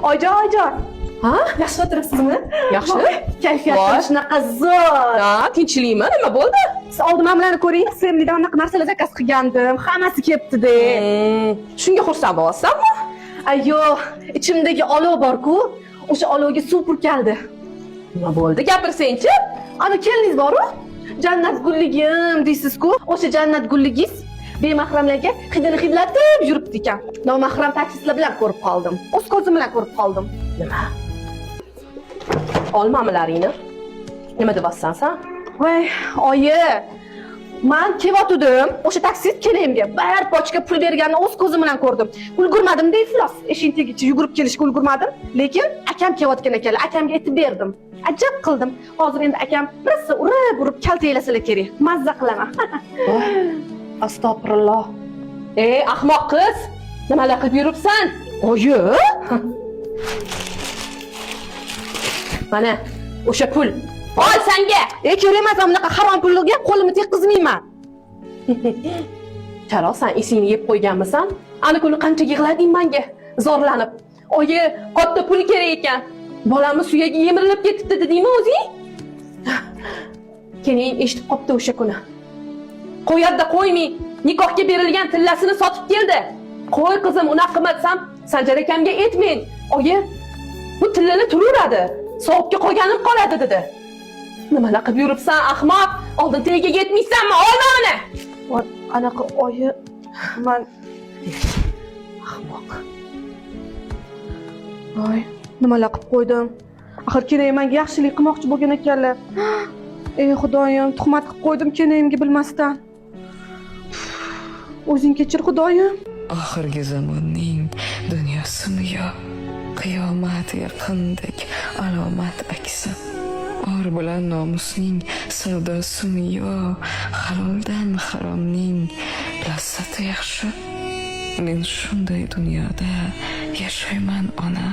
Oyijon. Ha? Yaxshi o'tiribsizmi? Yaxshi. Kayfiyatim shunaqa zo'r. Ha, tinchlikmi? Nima bo'ldi? Siz oldin mana bularni ko'ring. Sevimlidan anaqa narsalar zakaz qilgandim. Hammasi kelibdi-da. Shunga xursand bo'lasizmi? Ayyo, ichimdagi olov bor-ku, o'sha olovga suv purkaldi. Nima bo'ldi? Gapirsang-chi. Ana keliniz bor-ku? Jannat gulligim deysiz-ku. O'sha jannat gulligingiz bemahramlarga hidini hidlatib yuribdi ekan. Nomahram taksistlar bilan ko'rib qoldim. O'z ko'zim bilan ko'rib qoldim. Nima? Olmamlaringni nima deyapsan sen? Voy, oyi. Men kelayotdim. O'sha taksist kelayimga bir pochka pul berganini o'z ko'zim bilan ko'rdim. Ulgurmadim-da, iflos. Eshik tagicha yugurib kelishga ulgurmadim. Lekin akam kelayotgan ekanlar. Akamga aytib berdim. Ajab qildim. Hozir endi akam rosa urib kaltaylasalar kerak. Mazza qilaman. Astag'firulloh. Ey, ahmoq qiz! Nimalar qilib yuribsan? Oyi? Mana o'sha pul. Ol senga. Kerak emas, bunaqa harom pulga qo'limni tekkizmayman. Charo, sen esingni yeb qo'yganmisan? Ana kuni qancha yig'lading menga, zorlanib. Oyi, katta pul kerak ekan. Bolamni suyagi yemirilib ketibdi dedingmi o'zing? Keyin eshitib qopti o'sha kuni. Qo'yadda qo'ymay, nikohga berilgan tillasini sotib keldi. Qo'y qizim, unaqa qilmasam, Sanjar akamga aytmang. Oyi, bu tillani turaveradi. Sovuqga qolganim qoladi dedi. Nimalar qilib yuribsan, ahmoq? Oldin tiliga yetmaysanmi? Olma uni. Anaqa oyi, men Ahmoq. voy, nimalar qilib qo'ydim. Axir keling, menga yaxshilik qilmoqchi bo'lgan ekanlar. Ey xudoyim, tuhmat qilib qo'ydim kenayimga bilmasdan. O'zing kechir xudoyim. Oxirgi zamonning dunyosimi yo qiyomat yaqindek alomat aksi. Or bilan nomusning savdosimi yo haloldan haromning lazzati yaxshi. Men shunday dunyoda yashayman ona.